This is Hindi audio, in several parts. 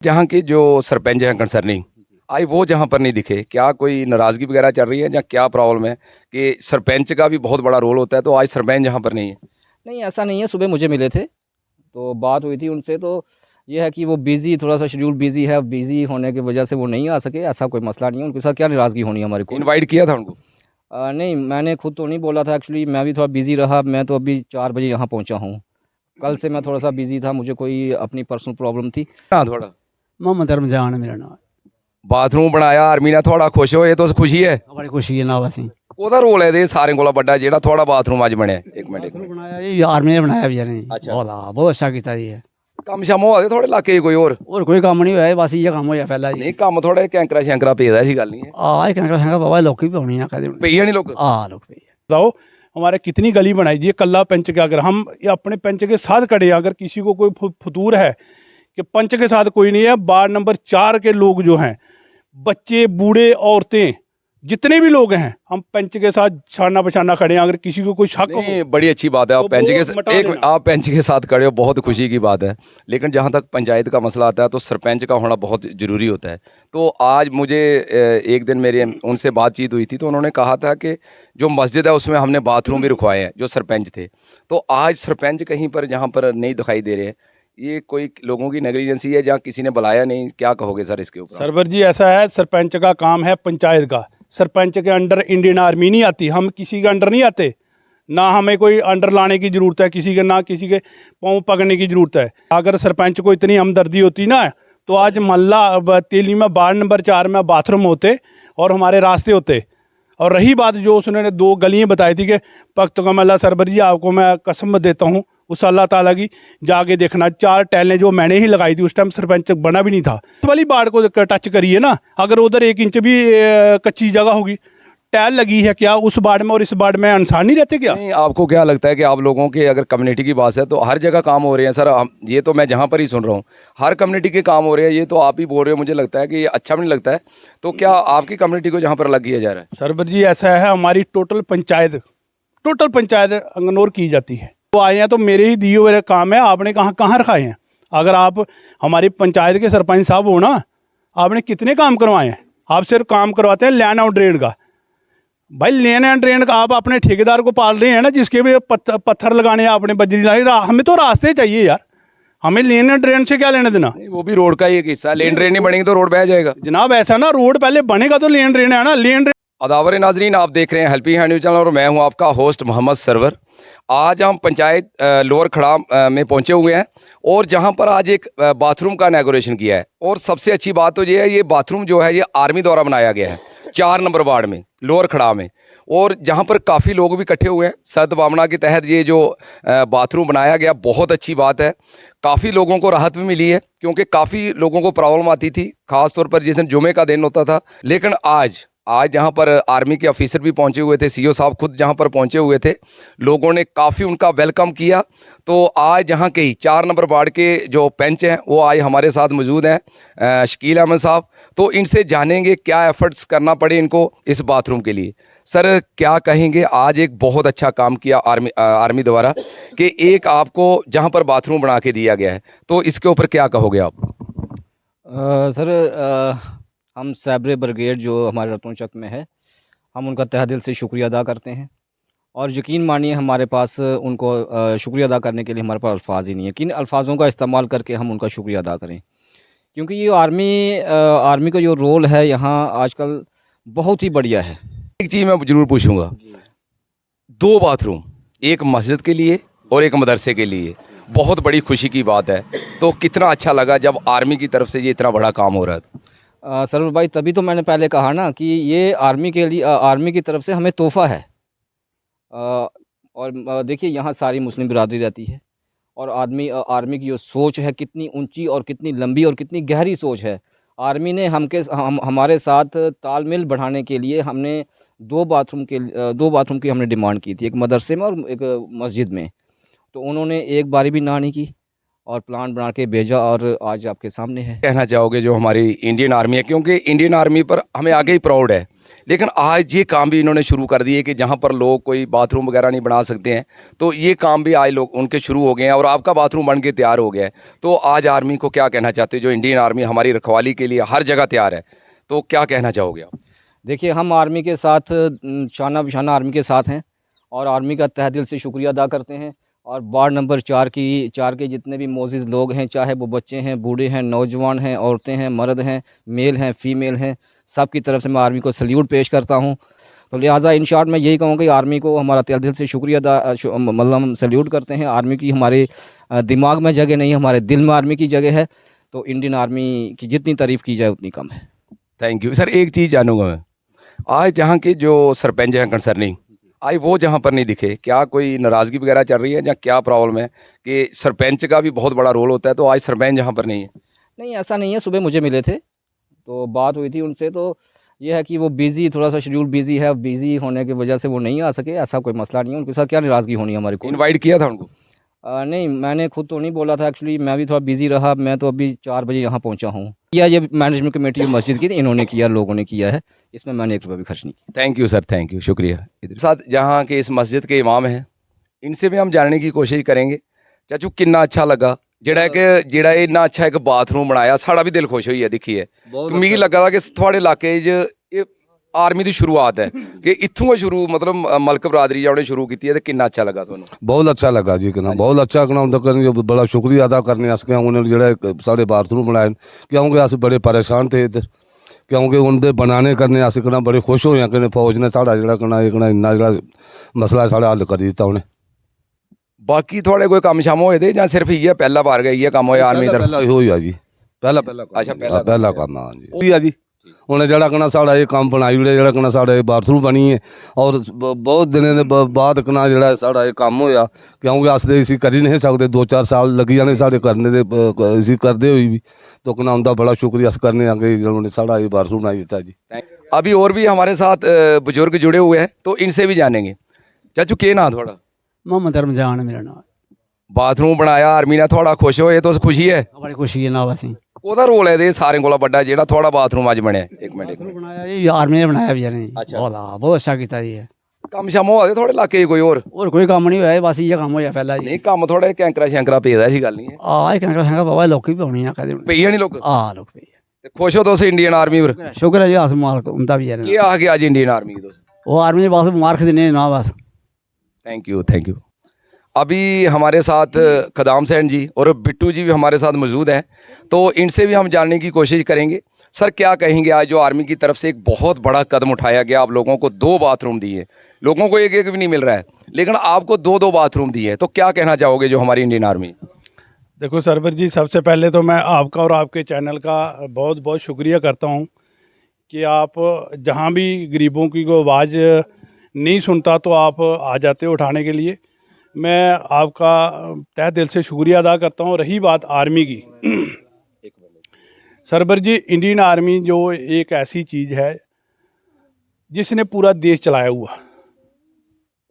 जहाँ के जो सरपंच हैं कंसर्निंग आई वो जहाँ पर नहीं दिखे, क्या कोई नाराज़गी वगैरह चल रही है या क्या प्रॉब्लम है कि सरपंच का भी बहुत बड़ा रोल होता है, तो आज सरपंच यहाँ पर नहीं है? नहीं, ऐसा नहीं है। सुबह मुझे मिले थे, तो बात हुई थी उनसे। तो ये है कि वो बिज़ी, थोड़ा-सा शेड्यूल बिज़ी है। बिज़ी होने की वजह से वो नहीं आ सके, ऐसा कोई मसला नहीं है। उनके साथ क्या नाराज़गी होनी है हमारी को? इनवाइट किया था उनको? नहीं, मैंने खुद तो नहीं बोला था। एक्चुअली मैं भी थोड़ा बिज़ी रहा। मैं तो अभी 4 बजे यहाँ पहुँचा हूँ। कल से मैं थोड़ा-सा बिज़ी था, मुझे कोई अपनी पर्सनल प्रॉब्लम थी। हाँ, थोड़ा मोहम्मद रमजान है मेरा नाम। बाथरूम बनाया आर्मी ने, थोड़ा खुश हो, ये तो खुशी है। बड़ी खुशी है नाम असी ਉਹਦਾ ਰੋਲ ਹੈ ਦੇ सारे कोला बड़ा ਜਿਹੜਾ थोड़ा बाथरूम आज ਬਣਿਆ। एक मिनट बनाया ये आर्मी ने बनाया बेचारे ने। अच्छा। बहुत अच्छा किया जी। ਕੰਮ ਸ਼ਮ ਹੋਆ ਦੇ ਥੋੜੇ ਇਲਾਕੇ 'ਚ ਕੋਈ ਹੋਰ? और कोई काम नहीं होया, बस ये काम होया पहला जी। ਨਹੀਂ ਕੰਮ ਥੋੜੇ ਕੈਂਕਰਾ ਸ਼ੈਂਕਰਾ ਭੇਜਦਾ, ऐसी गल नहीं है। एक हैंगा बाबा लोग भी पानी कदे ਭਈਆ नहीं लोग? लोग भी बताओ हमारे कितनी गली बनाई जी कल्ला पंच के। अगर हम ये अपने पंच के साथ खड़े हैं, अगर किसी को कोई फतूर है कि पंच के साथ कोई नहीं है, वार्ड नंबर 4 के लोग जो हैं, बच्चे बूढ़े औरतें जितने भी लोग हैं, हम पंच के साथ छाना बछाना खड़े हैं। अगर किसी को कोई शक हो, नहीं, बड़ी अच्छी बात है आप तो पेंच वो के मटा एक देना। आप पेंच के साथ खड़े हो, बहुत खुशी की बात है। लेकिन जहाँ तक पंचायत का मसला आता है तो सरपंच का होना बहुत ज़रूरी होता है। तो आज मुझे एक दिन मेरे उनसे बातचीत हुई थी, तो उन्होंने कहा था कि जो मस्जिद है उसमें हमने बाथरूम भी रुकवाए हैं, जो सरपंच थे। तो आज सरपंच कहीं पर जहाँ पर नहीं दिखाई दे रहे हैं, ये कोई लोगों की नेग्लिजेंसी है, जहाँ किसी ने बुलाया नहीं, क्या कहोगे सर इसके ऊपर? सरवर जी ऐसा है, सरपंच का काम है पंचायत का। सरपंच के अंडर इंडियन आर्मी नहीं आती, हम किसी के अंडर नहीं आते, ना हमें कोई अंडर लाने की ज़रूरत है किसी के, ना किसी के पाँव पकड़ने की ज़रूरत है। अगर सरपंच को इतनी हमदर्दी होती ना, तो आज मोहल्ला तेली में वार्ड नंबर 4 में बाथरूम होते और हमारे रास्ते होते। और रही बात जो उसने 2 गलियाँ बताई थी कि पख्त कमल्ला सरवर जी आपको मैं कसम देता हूँ उस अल्लाह ताला की, जाके देखना 4 टाइलें जो मैंने ही लगाई थी, उस टाइम सरपंच बना भी नहीं था। इस वाली बाड़ को टच करिए ना, अगर उधर 1 इंच भी कच्ची जगह होगी, टाइल लगी है, क्या उस बाड़ में और इस बाड़ में इंसान नहीं रहते क्या? नहीं, आपको क्या लगता है कि आप लोगों के अगर कम्युनिटी की बात है तो हर जगह काम हो रहे हैं सर? ये तो मैं जहाँ पर ही सुन रहा हूँ, हर कम्युनिटी के काम हो रहे हैं, ये तो आप ही बोल रहे हो। मुझे लगता है कि ये अच्छा भी नहीं लगता है। तो क्या आपकी कम्युनिटी को जहाँ पर अलग किया जा रहा है? सरवर जी ऐसा है, हमारी टोटल पंचायत इग्नोर की जाती है। तो आए हैं तो मेरे ही दिए हुए काम है, आपने कहाँ कहाँ रखाए हैं? अगर आप हमारी पंचायत के सरपंच साहब हो ना, आपने कितने काम करवाए हैं? आप सिर्फ काम करवाते हैं लैंड और ड्रेन का। भाई लैंड एंड ड्रेन का आप अपने ठेकेदार को पाल रहे हैं ना, जिसके भी पत्थर लगाने हैं, आपने बजरी लगानी। हमें तो रास्ते चाहिए यार, हमें लैंड एंड ड्रेन से क्या लेना देना? नहीं, वो भी रोड का ही एक हिस्सा। लेन ड्रेन नहीं बनेगी तो रोड बह जाएगा जनाब। ऐसा ना, रोड पहले बनेगा तो लैंड ड्रेन है ना, लैंड ड्रेन। अदावर नाजरीन, आप देख रहे हैं हेल्पिंग हैंड न्यूज़ चैनल और मैं हूं आपका होस्ट मोहम्मद सरवर। आज हम पंचायत लोअर खड़ा में पहुंचे हुए हैं और जहां पर आज एक बाथरूम का इनॉग्रेशन किया है। और सबसे अच्छी बात तो ये है, ये बाथरूम जो है ये आर्मी द्वारा बनाया गया है 4 नंबर वार्ड में, लोअर खड़ा में। और जहां पर काफ़ी लोग भी इकट्ठे हुए हैं सद्भावना के तहत ये जो बाथरूम बनाया गया, बहुत अच्छी बात है। काफ़ी लोगों को राहत भी मिली है, क्योंकि काफ़ी लोगों को प्रॉब्लम आती थी, ख़ास तौर पर जिस दिन जुमे का दिन होता था। लेकिन आज जहाँ पर आर्मी के ऑफिसर भी पहुँचे हुए थे, सीओ साहब खुद जहाँ पर पहुँचे हुए थे, लोगों ने काफ़ी उनका वेलकम किया। तो आज जहाँ के ही 4 नंबर वार्ड के जो पंच हैं वो आज हमारे साथ मौजूद हैं, शकील अहमद साहब। तो इनसे जानेंगे क्या एफर्ट्स करना पड़े इनको इस बाथरूम के लिए। सर क्या कहेंगे, आज एक बहुत अच्छा काम किया आर्मी द्वारा कि एक आपको जहाँ पर बाथरूम बना के दिया गया है, तो इसके ऊपर क्या कहोगे आप? सर, हम साइबर ब्रिगेड जो हमारे रतन चक में है, हम उनका तहे दिल से शुक्रिया अदा करते हैं। और यकीन मानिए हमारे पास उनको शुक्रिया अदा करने के लिए हमारे पास अल्फाज ही नहीं है। किन अल्फाजों का इस्तेमाल करके हम उनका शुक्रिया अदा करें? क्योंकि ये आर्मी का जो रोल है यहाँ आजकल बहुत ही बढ़िया है। एक चीज़ मैं ज़रूर पूछूंगा, 2 बाथरूम, एक मस्जिद के लिए और एक मदरसे के लिए, बहुत बड़ी खुशी की बात है। तो कितना अच्छा लगा जब आर्मी की तरफ से ये इतना बड़ा काम हो रहा था? सरवर भाई, तभी तो मैंने पहले कहा ना कि ये आर्मी के लिए, आर्मी की तरफ से हमें तोहफ़ा है। और देखिए यहाँ सारी मुस्लिम बिरादरी रहती है और आर्मी की जो सोच है कितनी ऊंची और कितनी लंबी और कितनी गहरी सोच है। आर्मी ने हमारे साथ तालमेल बढ़ाने के लिए हमने 2 बाथरूम की हमने डिमांड की थी, एक मदरसे में और एक मस्जिद में। तो उन्होंने एक बारी भी ना नहीं की और प्लान बना के भेजा और आज आपके सामने है। कहना चाहोगे जो हमारी इंडियन आर्मी है, क्योंकि इंडियन आर्मी पर हमें आगे ही प्राउड है, लेकिन आज ये काम भी इन्होंने शुरू कर दिए कि जहाँ पर लोग कोई बाथरूम वगैरह नहीं बना सकते हैं, तो ये काम भी आज लोग उनके शुरू हो गए हैं और आपका बाथरूम बन के तैयार हो गया है। तो आज आर्मी को क्या कहना चाहते हो, जो इंडियन आर्मी हमारी रखवाली के लिए हर जगह तैयार है, तो क्या कहना चाहोगे आप? देखिए, हम आर्मी के साथ शाना बिशाना आर्मी के साथ हैं और आर्मी का तहे दिल से शुक्रिया अदा करते हैं। और वार्ड नंबर 4 के जितने भी मोअज़्ज़िज़ लोग हैं, चाहे वो बच्चे हैं, बूढ़े हैं, नौजवान हैं, औरतें हैं, मर्द हैं, मेल हैं, फ़ीमेल हैं, सब की तरफ से मैं आर्मी को सल्यूट पेश करता हूं। तो लिहाजा इन शॉर्ट मैं यही कहूँगा कि आर्मी को हमारा तहे दिल से शुक्रिया मतलब हम सल्यूट करते हैं। आर्मी की हमारे दिमाग में जगह नहीं, हमारे दिल में आर्मी की जगह है। तो इंडियन आर्मी की जितनी तारीफ़ की जाए उतनी कम है। Thank you sir. एक चीज़ जानूंगा मैं, आज जहाँ के जो सरपंच हैं कंसर्निंग, आज वो जहाँ पर नहीं दिखे, क्या कोई नाराज़गी वगैरह चल रही है या क्या प्रॉब्लम है कि सरपंच का भी बहुत बड़ा रोल होता है, तो आज सरपंच यहाँ पर नहीं है? नहीं, ऐसा नहीं है। सुबह मुझे मिले थे तो बात हुई थी उनसे, तो ये है कि वो बिज़ी, थोड़ा सा शेड्यूल बिज़ी है, बिज़ी होने की वजह से वो नहीं आ सके। ऐसा कोई मसला नहीं है, उनके साथ क्या नाराज़गी होनी है हमारे को। इनवाइट किया था उनको? नहीं, मैंने खुद तो नहीं बोला था, एक्चुअली मैं भी थोड़ा बिज़ी रहा। मैं तो अभी 4 बजे यहाँ पहुँचा हूँ। ये मैनेजमेंट कमेटी मस्जिद की इन्होंने किया, लोगों ने किया है, इसमें मैंने 1 रुपया भी खर्च नहीं किया। Thank you sir, thank you, शुक्रिया। इधर साथ जहाँ के इस मस्जिद के इमाम हैं, इनसे भी हम जानने की कोशिश करेंगे। चाचू, कितना अच्छा लगा ਜਿਹੜਾ ਇੰਨਾ अच्छा एक बाथरूम बनाया, साड़ा भी दिल खुश होई है। दिखिए मिगी लगा था कि थोड़े इलाके च आर्मी की शुरुआत है कि इत्थों शुरू मतलब मलक बरादरी ने शुरू की है, तो कितना अच्छा लगा तुहानू? बहुत अच्छा लगा जी, कहना बहुत अच्छा कहना उनका करने, बड़ा शुक्रिया अदा करने अस उन्होंने जो साढ़े बाथरूम बनाए, क्योंकि अस बड़े परेशान थे इधर, क्योंकि उनके बनाने करने अस कहना बड़े खुश होए कि फौज ने साढ़ा जो कहना इन्ना जो मसला साढ़ा हल कर दिता उन्हें। बाकी थोड़े कोई कम शम होए दे या सिर्फ इ'यै पहला बार गई है काम होया आर्मी तरफ? पहला ही होया जी, पहला अच्छा, पहला काम। हाँ जी, वही है जी। उन्हें जरा कहना साढ़ा ये काम बनाई उड़े, जरा कहना साढ़े बाथरूम बनी है और बहुत दिनों के बाद कहना जो साढ़ा ये काम होया, क्योंकि अस इसी करी नहीं सकते, 2-4 साल लगी जाने साढ़े करने दे, इसी करते हुई भी। तो कहना उनका बड़ा शुक्रिया अस करने आगे जिन्होंने साढ़ा ये बाथरूम बनाई दिता जी। अभी और भी हमारे साथ बुजुर्ग जुड़े हुए हैं, तो इनसे भी जानेंगे। चाचू, के नाम थोड़ा? मोहम्मद रमजान है मेरा नाम। बाथरूम बनाया आर्मी ने, थोड़ा खुश होए? तो खुशी है? बड़ी खुशी है ना असें। ਉਹਦਾ ਰੋਲ ਹੈ ਇਹਦੇ ਸਾਰਿਆਂ ਕੋਲ ਵੱਡਾ, ਜਿਹੜਾ ਥੋੜਾ ਬਾਥਰੂਮ ਅੱਜ ਬਣਿਆ? ਇੱਕ ਮਿੰਟ बनाया ये आर्मी ने बनाया भी नहीं। अच्छा। बहुत अच्छा किया जी। ਕੰਮ ਸ਼ਮ ਹੋਵੇ ਥੋੜੇ ਇਲਾਕੇ 'ਚ ਕੋਈ ਹੋਰ? और कोई काम नहीं होया, बस ये काम होया पहला जी। ਨਹੀਂ, ਕੰਮ ਥੋੜੇ ਕੈਂਕਰਾ ਸ਼ੈਂਕਰਾ ਪੇਦਾ, ऐसी गल नहीं है। एक कहना बाबा लोग भी होनी है कहते ਪਈ ਨਹੀਂ ਲੋਕ? लोग भी ਤੇ ਖੁਸ਼ ਹੋ ਤੁਸੀਂ ਇੰਡੀਅਨ ਆਰਮੀ पर? शुक्र है जी, अस मालक उनका भी है। ਕੀ ਆ ਗਿਆ ਅੱਜ ਇੰਡੀਅन आर्मी की? वो आर्मी ने बस मार्क्स देने ना बस। Thank you, thank you. अभी हमारे साथ खदाम सैन जी और बिट्टू जी भी हमारे साथ मौजूद हैं, तो इनसे भी हम जानने की कोशिश करेंगे। सर, क्या कहेंगे आज जो आर्मी की तरफ से एक बहुत बड़ा कदम उठाया गया, आप लोगों को 2 बाथरूम दिए, लोगों को एक भी नहीं मिल रहा है, लेकिन आपको 2 बाथरूम दिए, तो क्या कहना चाहोगे जो हमारी इंडियन आर्मी? देखो सरवर जी, सबसे पहले तो मैं आपका और आपके चैनल का बहुत बहुत शुक्रिया करता हूँ कि आप जहाँ भी गरीबों की को आवाज़ नहीं सुनता तो आप आ जाते हो उठाने के लिए। मैं आपका तहे दिल से शुक्रिया अदा करता हूँ। रही बात आर्मी की, सरवर जी, इंडियन आर्मी जो एक ऐसी चीज़ है जिसने पूरा देश चलाया हुआ,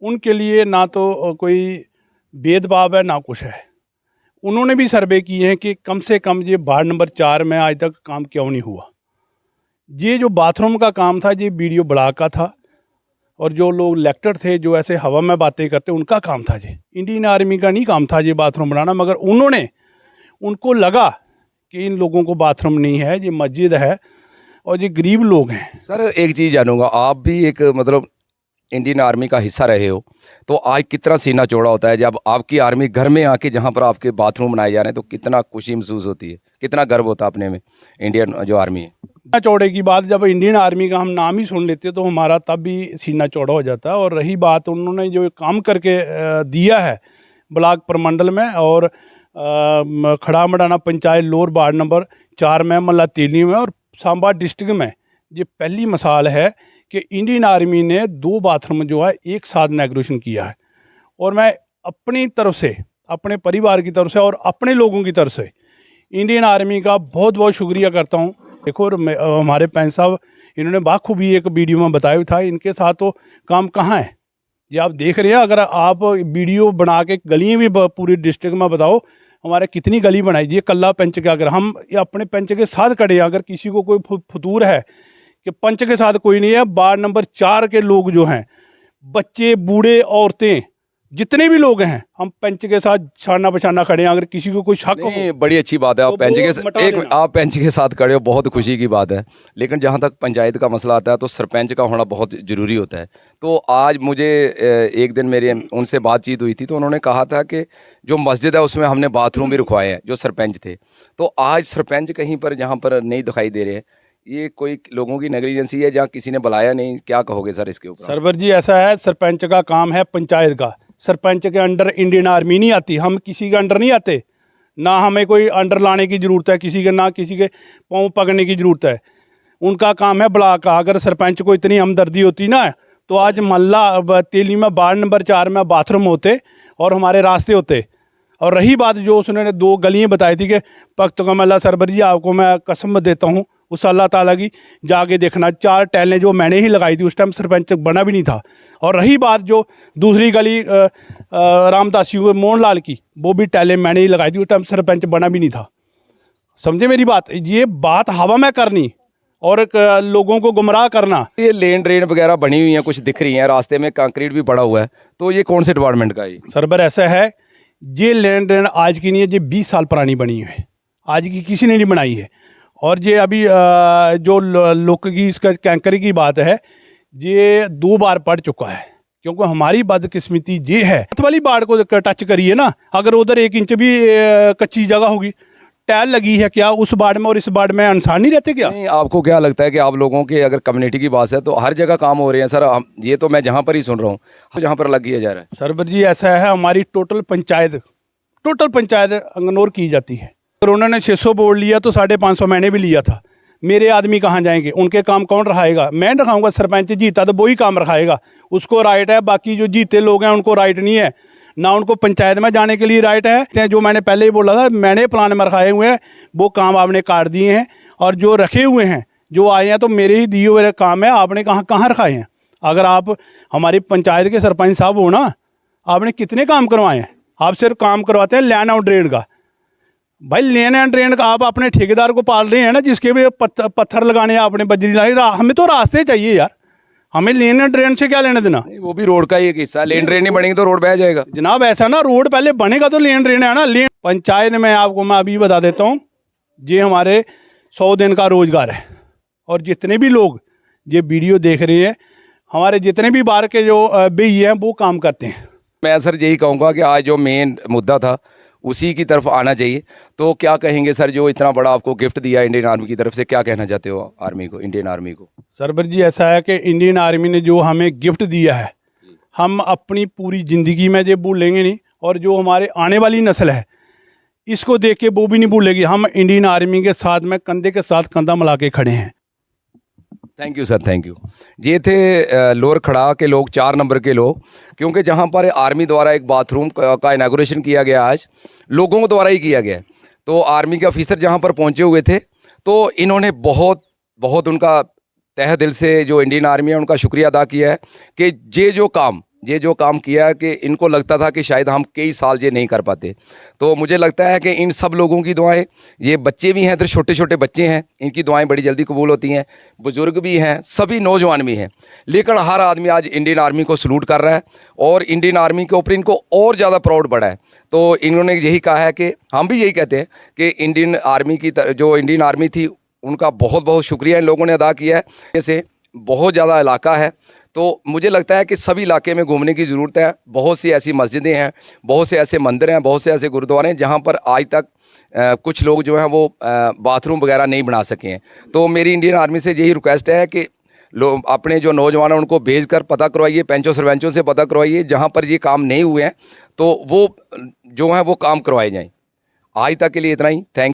उनके लिए ना तो कोई भेदभाव है ना कुछ है। उन्होंने भी सर्वे किए हैं कि कम से कम ये वार्ड नंबर 4 में आज तक काम क्यों नहीं हुआ। ये जो बाथरूम का काम था, ये वीडियो ब्लॉग का था, और जो लोग इलेक्टेड थे जो ऐसे हवा में बातें करते उनका काम था। जी इंडियन आर्मी का नहीं काम था ये बाथरूम बनाना, मगर उनको लगा कि इन लोगों को बाथरूम नहीं है, ये मस्जिद है और ये गरीब लोग हैं। सर, एक चीज़ जानूंगा, आप भी एक मतलब इंडियन आर्मी का हिस्सा रहे हो, तो आज कितना सीना चौड़ा होता है जब आपकी आर्मी घर में आके जहाँ पर आपके बाथरूम बनाए जा रहे हैं, तो कितना खुशी महसूस होती है, कितना गर्व होता है अपने में इंडियन जो आर्मी है? सीना चौड़े की बात, जब इंडियन आर्मी का हम नाम ही सुन लेते तो हमारा तब भी सीना चौड़ा हो जाता है। और रही बात उन्होंने जो काम करके दिया है ब्लॉक प्रमंडल में और खड़ा Madanna panchayat lower ward number 4 में, मल्ला तेली में और सांबा डिस्ट्रिक्ट में, ये पहली मिसाल है कि इंडियन आर्मी ने 2 बाथरूम जो है एक साथ इनॉग्रेशन किया है। और मैं अपनी तरफ से, अपने परिवार की तरफ से और अपने लोगों की तरफ से इंडियन आर्मी का बहुत बहुत शुक्रिया करता हूँ। देखो, हमारे पैन साहब, इन्होंने बाखूबी एक वीडियो में बताया था, इनके साथ तो काम कहाँ है ये आप देख रहे हैं। अगर आप वीडियो बना के गलियाँ भी पूरी डिस्ट्रिक्ट में बताओ, हमारे कितनी गली बनाई जी कल्ला पंच के, अगर हम ये अपने पंच के साथ खड़े हैं, अगर किसी को कोई फतूर है कि पंच के साथ कोई नहीं है, वार्ड नंबर 4 के लोग जो हैं, बच्चे बूढ़े औरतें जितने भी लोग हैं, हम पंच के साथ छाना बछाना खड़े हैं। अगर किसी को कोई शक हो नहीं, बड़ी अच्छी बात है आप तो पंच वो के मटा एक देना। आप पंच के साथ खड़े हो, बहुत खुशी की बात है। लेकिन जहाँ तक पंचायत का मसला आता है तो सरपंच का होना बहुत ज़रूरी होता है। तो आज मुझे एक दिन मेरे उनसे बातचीत हुई थी तो उन्होंने कहा था कि जो मस्जिद है उसमें हमने बाथरूम भी रुकवाए हैं, जो सरपंच थे। तो आज सरपंच कहीं पर जहाँ पर नहीं दिखाई दे रहे हैं, ये कोई लोगों की नेग्लिजेंसी है, जहाँ किसी ने बुलाया नहीं, क्या कहोगे सर इसके ऊपर? सरवर जी ऐसा है, सरपंच का काम है पंचायत का। सरपंच के अंडर इंडियन आर्मी नहीं आती, हम किसी के अंडर नहीं आते, ना हमें कोई अंडर लाने की ज़रूरत है किसी के, ना किसी के पाँव पकड़ने की ज़रूरत है। उनका काम है ब्लॉक का। अगर सरपंच को इतनी हमदर्दी होती ना तो आज मोहल्ला तेली में वार्ड नंबर 4 में बाथरूम होते और हमारे रास्ते होते। और रही बात जो उसने 2 गलियाँ बताई थी कि पख्त कमल्ला सरवर जी आपको मैं कसम देता हूँ उस अल्लाह ताला की, जाके देखना 4 टाइलें जो मैंने ही लगाई थी, उस टाइम सरपंच बना भी नहीं था। और रही बात जो दूसरी गली रामदासी मोहन लाल की, वो भी टाइलें मैंने ही लगाई थी, उस टाइम सरपंच बना भी नहीं था। समझे मेरी बात? ये बात हवा में करनी और लोगों को गुमराह करना। ये लेन ड्रेन वगैरह बनी हुई हैं, कुछ दिख रही हैं, रास्ते में कंक्रीट भी पड़ा हुआ है, तो ये कौन से डिपार्टमेंट का है? सरबर ऐसा है, ये लेन देन आज की नहीं है, ये 20 साल पुरानी बनी है, आज की किसी ने नहीं बनाई है। और ये अभी जो लोक की इसका कैंकर की बात है, ये 2 बार पड़ चुका है। क्योंकि हमारी बदकिस्मती ये है, हाथ वाली बाड़ को टच करिए ना, अगर उधर 1 इंच भी कच्ची जगह होगी, टाइल लगी है क्या उस बाड़ में और इस बाड़ में इंसान नहीं रहते क्या? नहीं, आपको क्या लगता है कि आप लोगों के अगर कम्युनिटी की बात है तो हर जगह काम हो रहे हैं सर? ये तो मैं जहाँ पर ही सुन रहा हूँ, जहाँ पर लग किया जा रहा है। सरवर जी ऐसा है, हमारी टोटल पंचायत इग्नोर की जाती है। अगर उन्होंने 600 बोर्ड लिया तो 550 मैंने भी लिया था। मेरे आदमी कहाँ जाएंगे? उनके काम कौन रखाएगा? मैं रखाऊंगा। सरपंच जीता तो वही काम रखाएगा, उसको राइट है। बाकी जो जीते लोग हैं उनको राइट नहीं है, ना उनको पंचायत में जाने के लिए राइट है। जो मैंने पहले ही बोला था, मैंने प्लान में रखाए हुए हैं, वो काम आपने काट दिए हैं। और जो रखे हुए हैं, जो आए हैं, तो मेरे ही दिए हुए काम है, आपने कहाँ रखाए हैं? अगर आप हमारी पंचायत के सरपंच साहब हो ना, आपने कितने काम करवाए हैं? आप सिर्फ काम करवाते हैं लैंड और ड्रेन का। भाई लेन एंड ड्रेन का आप अपने ठेकेदार को पाल रहे हैं ना, जिसके भी पत्थर लगाने हैं, आपने बजरी लगाई। हमें तो रास्ते चाहिए यार, हमें लेन एंड ड्रेन से क्या लेना देना? वो भी रोड का ही एक हिस्सा, लेन ड्रेन नहीं बनेगी तो रोड बह जाएगा। जनाब ऐसा ना, रोड पहले बनेगा तो लेन ड्रेन है ना। लेन पंचायत में आपको मैं अभी बता देता हूँ, ये हमारे 100 दिन का रोजगार है। और जितने भी लोग ये वीडियो देख रहे हैं, हमारे जितने भी बाहर के जो बेई हैं, वो काम करते हैं। मैं सर यही कहूँगा कि आज जो मेन मुद्दा था उसी की तरफ आना चाहिए। तो क्या कहेंगे सर, जो इतना बड़ा आपको गिफ्ट दिया इंडियन आर्मी की तरफ से, क्या कहना चाहते हो आर्मी को, इंडियन आर्मी को? सरवर जी ऐसा है कि इंडियन आर्मी ने जो हमें गिफ्ट दिया है, हम अपनी पूरी ज़िंदगी में ये भूलेंगे नहीं। और जो हमारे आने वाली नस्ल है, इसको देख के वो भी नहीं भूलेगी। हम इंडियन आर्मी के साथ में कंधे के साथ कंधा मिला के खड़े हैं। Thank you sir, thank you. ये थे लोअर खड़ा के लोग, 4 नंबर के लोग, क्योंकि जहाँ पर आर्मी द्वारा एक बाथरूम का इनाग्रेशन किया गया, आज लोगों द्वारा ही किया गया। तो आर्मी के ऑफिसर जहाँ पर पहुँचे हुए थे, तो इन्होंने बहुत उनका तहे दिल से, जो इंडियन आर्मी है, उनका शुक्रिया अदा किया है कि ये जो काम किया है, कि इनको लगता था कि शायद हम कई साल ये नहीं कर पाते। तो मुझे लगता है कि इन सब लोगों की दुआएं, ये बच्चे भी हैं इधर, छोटे छोटे बच्चे हैं, इनकी दुआएं बड़ी जल्दी कबूल होती हैं, बुज़ुर्ग भी हैं, सभी नौजवान भी हैं। लेकिन हर आदमी आज इंडियन आर्मी को सलूट कर रहा है और इंडियन आर्मी के ऊपर इनको और ज़्यादा प्राउड बढ़ा है। तो इन्होंने यही कहा है कि हम भी यही कहते हैं कि इंडियन आर्मी की जो इंडियन आर्मी थी, उनका बहुत शुक्रिया इन लोगों ने अदा किया है। जैसे बहुत ज़्यादा इलाका है, तो मुझे लगता है कि सभी इलाके में घूमने की ज़रूरत है। बहुत सी ऐसी मस्जिदें हैं, बहुत से ऐसे मंदिर हैं, बहुत से ऐसे गुरुद्वारे हैं जहाँ पर आज तक कुछ लोग जो हैं वो बाथरूम वगैरह नहीं बना सके हैं। तो मेरी इंडियन आर्मी से यही रिक्वेस्ट है कि लोग अपने जो नौजवान हैं उनको भेजकर पता करवाइए, पंचों सरपंचों से पता करवाइए, जहाँ पर ये काम नहीं हुए हैं तो वो जो हैं वो काम करवाए जाएँ। आज तक के लिए इतना ही। थैंक